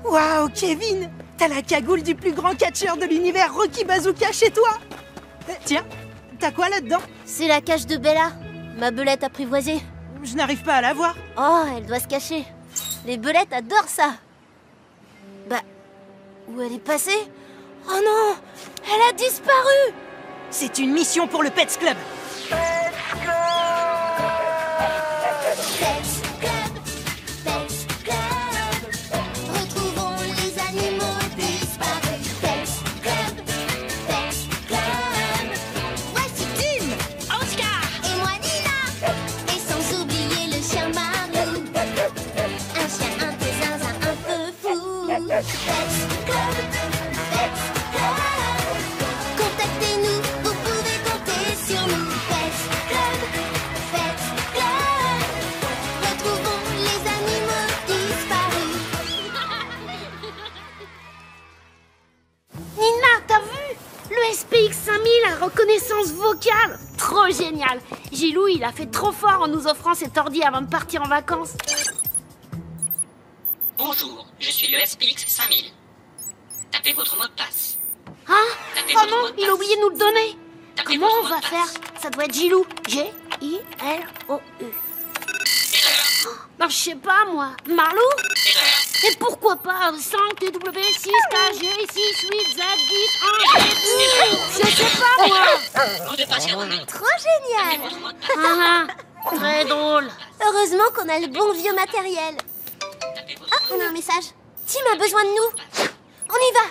Waouh, Kevin! T'as la cagoule du plus grand catcheur de l'univers, Rocky Bazooka, chez toi! Tiens, t'as quoi là-dedans? C'est la cage de Bella, ma belette apprivoisée. Je n'arrive pas à la voir. Oh, elle doit se cacher. Les belettes adorent ça. Bah, où elle est passée? Oh non, elle a disparu! C'est une mission pour le Pets Club. Retrouvons les animaux disparus. Pets Club, Pets Club. Voici Tim, Oscar et moi Nina. Et sans oublier le chien Marlou. Un chien un peu zinzin, un peu fou. Pets Club, Pets Club. Contactez-nous, vous pouvez compter sur nous. Pets Club, Pets Club. Retrouvons les animaux disparus. Nina, t'as vu? Le SPX 5000 a reconnaissance vocale. Trop génial. Gilou, il a fait trop fort en nous offrant cet ordi avant de partir en vacances. Bonjour, je suis le SPX 5000. Tapez votre mot de passe. Hein? Tapez Oh votre non, mot de il a passe. oublié de nous le donner. Tapez Comment votre on mot va de faire? passe. Ça doit être Gilou. G-I-L-O-U. Erreur. Ben, je sais pas, moi. Marlou? Erreur. Et pourquoi pas 5 TW 6 KG 6 8 Z 10 1 je sais pas, moi. Mot de passe erroné. Trop Tapez génial! votre mot de passe. Ah, ah, très drôle. Heureusement qu'on a le bon vieux matériel. Tapez votre Ah, on a un message. Tim a besoin de nous. On y va.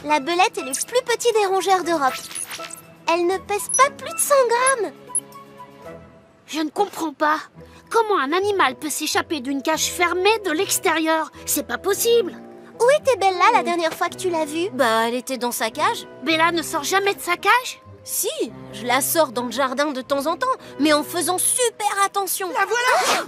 La belette est le plus petit des rongeurs d'Europe. Elle ne pèse pas plus de 100 grammes. Je ne comprends pas. Comment un animal peut s'échapper d'une cage fermée de l'extérieur? C'est pas possible. Où était Bella la dernière fois que tu l'as vue? Bah, elle était dans sa cage. Bella ne sort jamais de sa cage? Si, je la sors dans le jardin de temps en temps, mais en faisant super attention. La voilà!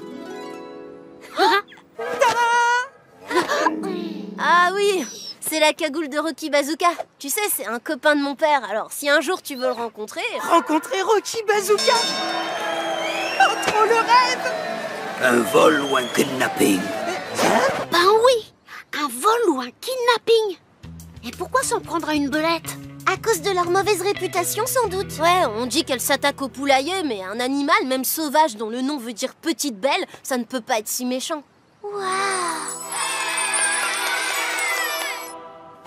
Ah oui, c'est la cagoule de Rocky Bazooka. Tu sais, c'est un copain de mon père, alors si un jour tu veux le rencontrer... Rencontrer Rocky Bazooka! Oh, trop le rêve! Un vol ou un kidnapping? Ben oui, un vol ou un kidnapping. Et pourquoi s'en prendre à une belette? À cause de leur mauvaise réputation, sans doute. Ouais, on dit qu'elle s'attaque au poulailler, mais un animal, même sauvage, dont le nom veut dire petite belle, ça ne peut pas être si méchant. Waouh!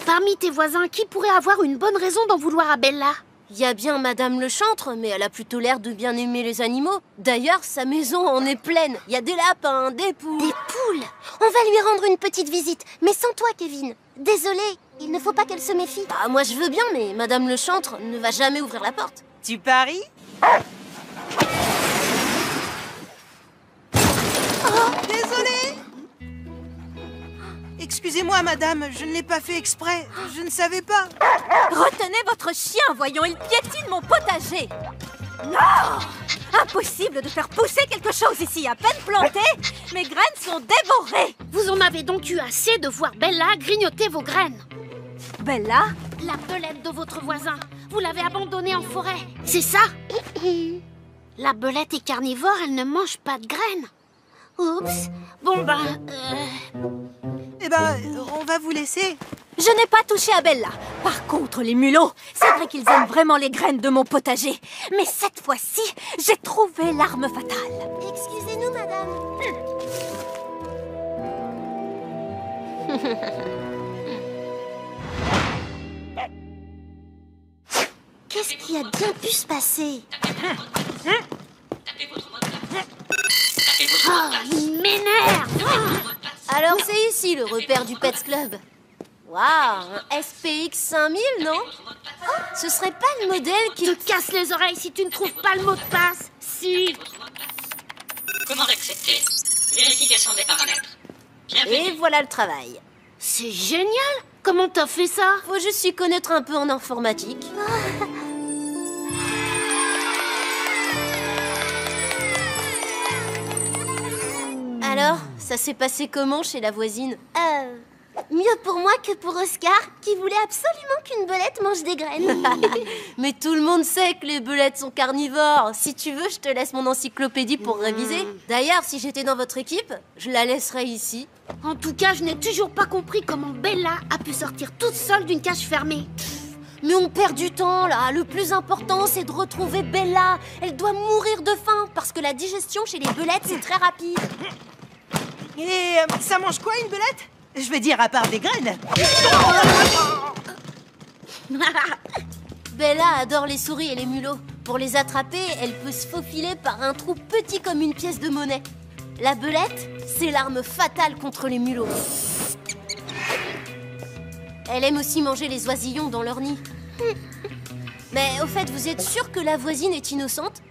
Parmi tes voisins, qui pourrait avoir une bonne raison d'en vouloir à Bella? Il y a bien Madame le chantre, mais elle a plutôt l'air de bien aimer les animaux. D'ailleurs, sa maison en est pleine. Il y a des lapins, des poules... Des poules? On va lui rendre une petite visite, mais sans toi, Kevin. Désolé, il ne faut pas qu'elle se méfie. Bah, moi je veux bien, mais Madame le chantre ne va jamais ouvrir la porte. Tu paries? Oh, désolé! Excusez-moi, madame, je ne l'ai pas fait exprès. Je ne savais pas. Retenez votre chien, voyons, il piétine mon potager. Non! Impossible de faire pousser quelque chose ici, à peine planté. Mes graines sont dévorées. Vous en avez donc eu assez de voir Bella grignoter vos graines. Bella? La belette de votre voisin, vous l'avez abandonnée en forêt, c'est ça? La belette est carnivore, elle ne mange pas de graines. Oups. Bon ben, Eh ben, on va vous laisser. Je n'ai pas touché à Bella. Par contre, les mulots, c'est vrai qu'ils aiment vraiment les graines de mon potager. Mais cette fois-ci, j'ai trouvé l'arme fatale. Excusez-nous, madame. Qu'est-ce qui a bien pu se passer? Tapez votre mot de passe. Tapez votre mot oh, de passe. il m'énerve. Mot de passe. Alors c'est ici le repère du Pets Club. Waouh, un SPX 5000, non? Ce serait pas le modèle qui... Tu te casses les oreilles si tu ne trouves pas le mot de passe. Si. Votre mot de passe. Commande acceptée. Vérification des paramètres. Et Bienvenue. voilà le travail. C'est génial. Comment t'as fait ça? Faut juste s'y connaître un peu en informatique. Alors, ça s'est passé comment chez la voisine? Mieux pour moi que pour Oscar, qui voulait absolument qu'une belette mange des graines. Mais tout le monde sait que les belettes sont carnivores. Si tu veux, je te laisse mon encyclopédie pour réviser. D'ailleurs, si j'étais dans votre équipe, je la laisserais ici. En tout cas, je n'ai toujours pas compris comment Bella a pu sortir toute seule d'une cage fermée. Mais on perd du temps, là. Le plus important, c'est de retrouver Bella. Elle doit mourir de faim, parce que la digestion chez les belettes, c'est très rapide. Et ça mange quoi, une belette? Je veux dire, à part des graines. Bella adore les souris et les mulots. Pour les attraper, elle peut se faufiler par un trou petit comme une pièce de monnaie. La belette, c'est l'arme fatale contre les mulots. Elle aime aussi manger les oisillons dans leur nid. Mais au fait, vous êtes sûr que la voisine est innocente?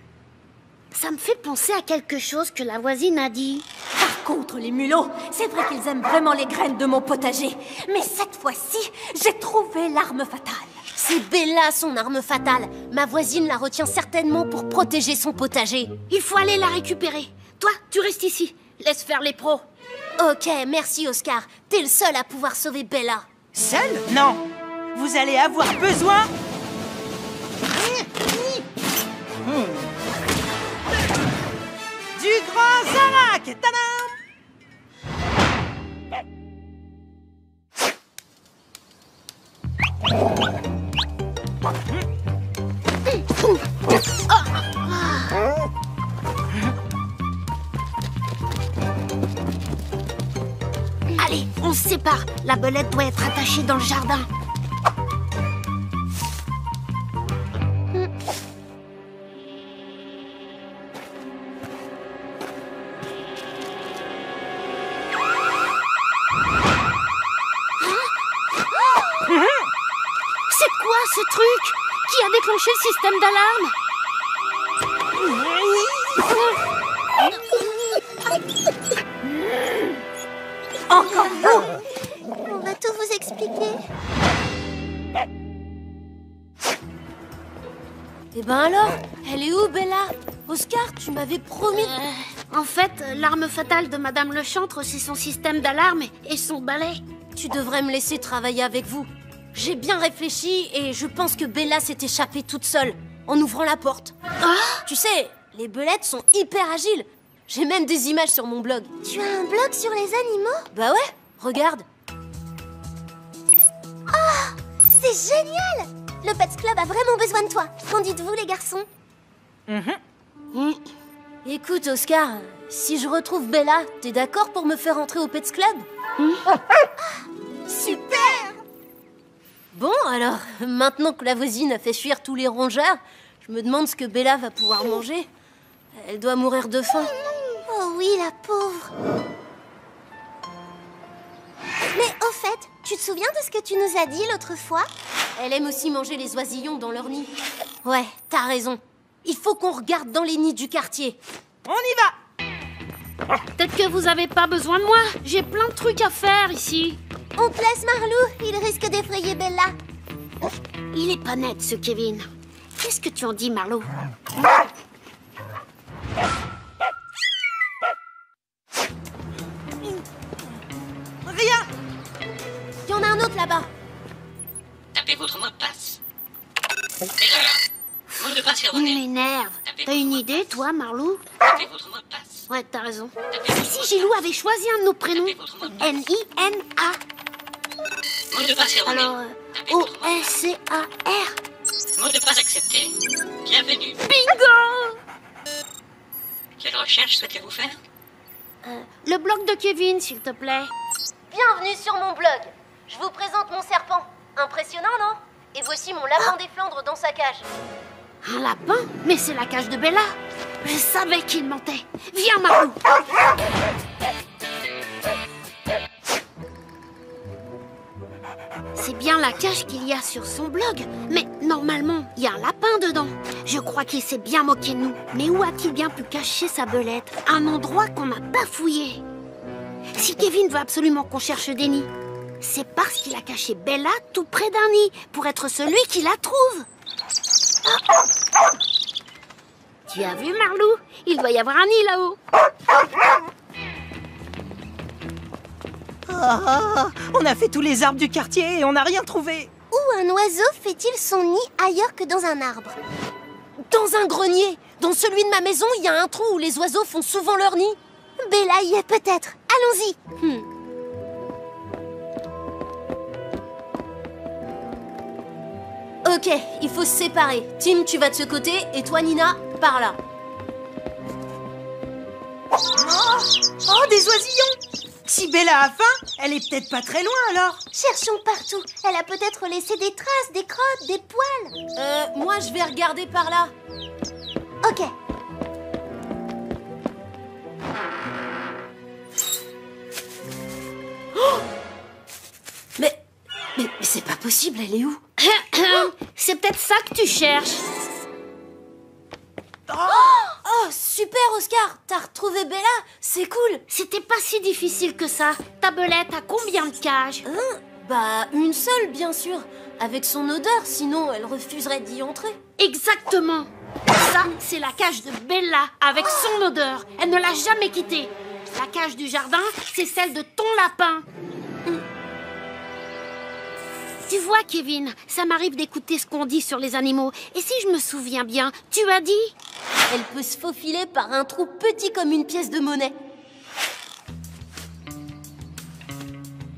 Ça me fait penser à quelque chose que la voisine a dit. Par contre, les mulots, c'est vrai qu'ils aiment vraiment les graines de mon potager. Mais cette fois-ci, j'ai trouvé l'arme fatale. C'est Bella, son arme fatale. Ma voisine la retient certainement pour protéger son potager. Il faut aller la récupérer. Toi, tu restes ici. Laisse faire les pros. Ok, merci Oscar. T'es le seul à pouvoir sauver Bella. Seul? Non. Vous allez avoir besoin... du grand Zarak. Tadam! Allez, on se sépare. La belette doit être attachée dans le jardin. C'est quoi ce truc? Qui a déclenché le système d'alarme? Encore vous! On va tout vous expliquer. Eh ben alors, elle est où Bella? Oscar, tu m'avais promis... En fait, l'arme fatale de Madame Le Chantre, c'est son système d'alarme et son balai. Tu devrais me laisser travailler avec vous. J'ai bien réfléchi et je pense que Bella s'est échappée toute seule en ouvrant la porte. Tu sais, les belettes sont hyper agiles. J'ai même des images sur mon blog. Tu as un blog sur les animaux? Bah ouais, regarde. Oh, c'est génial! Le Pets Club a vraiment besoin de toi. Qu'en dites-vous, les garçons? Écoute, Oscar, si je retrouve Bella, t'es d'accord pour me faire entrer au Pets Club? Super! Bon, alors, maintenant que la voisine a fait fuir tous les rongeurs, je me demande ce que Bella va pouvoir manger. Elle doit mourir de faim. Oh oui, la pauvre. Mais au fait, tu te souviens de ce que tu nous as dit l'autre fois? Elle aime aussi manger les oisillons dans leur nid. Ouais, t'as raison. Il faut qu'on regarde dans les nids du quartier. On y va! Peut-être que vous avez pas besoin de moi. J'ai plein de trucs à faire ici. On te laisse, Marlou. Il risque d'effrayer Bella. Il est pas net, ce Kevin. Qu'est-ce que tu en dis, Marlo? Rien! Il y en a un autre là-bas. Tapez votre mot de passe. Erreur. Mot de passe Il erroné. m'énerve. T'as une idée, toi, Marlou? Tapez votre mot de passe. Ouais, t'as raison. Tapez Et votre si mot de Gilou avait choisi un de nos prénoms? Tapez votre mot de passe. N-I-N-A. Mot de passe erroné. Alors, Tapez votre mot de passe. O-S-C-A-R. Mot de passe accepté. Bienvenue. Bingo! Quelle recherche souhaitez-vous faire? Le blog de Kevin, s'il te plaît. Bienvenue sur mon blog. Je vous présente mon serpent. Impressionnant, non? Et voici mon lapin des Flandres dans sa cage. Un lapin? Mais c'est la cage de Bella. Je savais qu'il mentait. Viens, Marlou. C'est bien la cage qu'il y a sur son blog. Mais normalement, il y a un lapin dedans. Je crois qu'il s'est bien moqué de nous. Mais où a-t-il bien pu cacher sa belette? Un endroit qu'on n'a pas fouillé. Si Kevin veut absolument qu'on cherche des nids, c'est parce qu'il a caché Bella tout près d'un nid, pour être celui qui la trouve. Tu as vu, Marlou? Il doit y avoir un nid là-haut. Oh, On a fait tous les arbres du quartier et on n'a rien trouvé. Où un oiseau fait-il son nid ailleurs que dans un arbre? Dans un grenier. Dans celui de ma maison, il y a un trou où les oiseaux font souvent leur nid. Bella y est peut-être. Allons-y. Ok, il faut se séparer. Tim, tu vas de ce côté et toi, Nina, par là. Oh, des oisillons! Si Bella a faim, elle est peut-être pas très loin alors. Cherchons partout. Elle a peut-être laissé des traces, des crottes, des poils. Moi, je vais regarder par là. Ok. Mais c'est pas possible, elle est où? C'est peut-être ça que tu cherches. Oh, super, Oscar! T'as retrouvé Bella? C'est cool! C'était pas si difficile que ça. Ta belette a combien de cages? Bah, une seule, bien sûr. Avec son odeur, sinon elle refuserait d'y entrer. Exactement. Ça, c'est la cage de Bella, avec son odeur. Elle ne l'a jamais quittée. La cage du jardin, c'est celle de ton lapin. Tu vois, Kevin, ça m'arrive d'écouter ce qu'on dit sur les animaux. Et si je me souviens bien, tu as dit... Elle peut se faufiler par un trou petit comme une pièce de monnaie.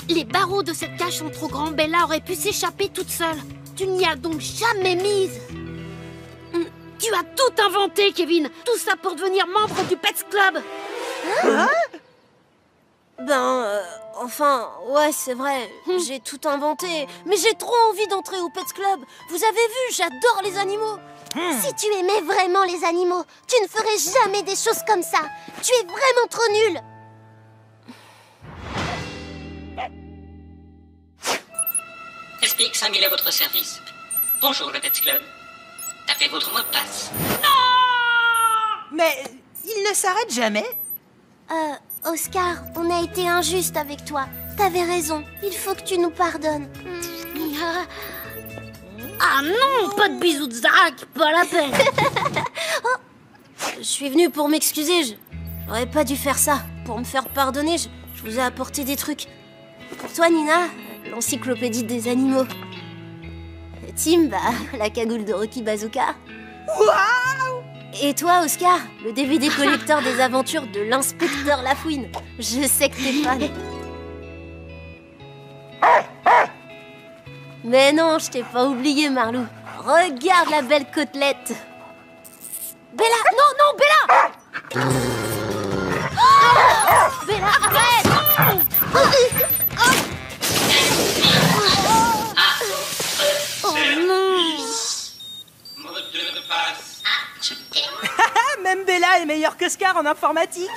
Les barreaux de cette cage sont trop grands. Bella aurait pu s'échapper toute seule. Tu n'y as donc jamais mise. Tu as tout inventé, Kevin. Tout ça pour devenir membre du Pets Club. Enfin, ouais, c'est vrai, j'ai tout inventé. Mais j'ai trop envie d'entrer au Pets Club. Vous avez vu, j'adore les animaux. Si tu aimais vraiment les animaux, tu ne ferais jamais des choses comme ça. Tu es vraiment trop nul. Explique 5000 à votre service. Bonjour le Pets Club. Tapez votre mot de passe. Mais il ne s'arrête jamais. Oscar, on a été injuste avec toi. T'avais raison, il faut que tu nous pardonnes. Ah non, pas de bisous de Zach, pas la peine. Je suis venue pour m'excuser. J'aurais pas dû faire ça. Pour me faire pardonner, je vous ai apporté des trucs. Pour toi, Nina, l'encyclopédie des animaux. Tim, la cagoule de Rocky Bazooka. Waouh! Et toi, Oscar, le DVD collector des aventures de l'inspecteur Lafouine. Je sais que t'es fan. Mais non, je t'ai pas oublié, Marlou. Regarde la belle côtelette. Bella, non, Bella! Bella, arrête! Oh non. Mot de passe. Même Bella est meilleure qu'Oscar en informatique.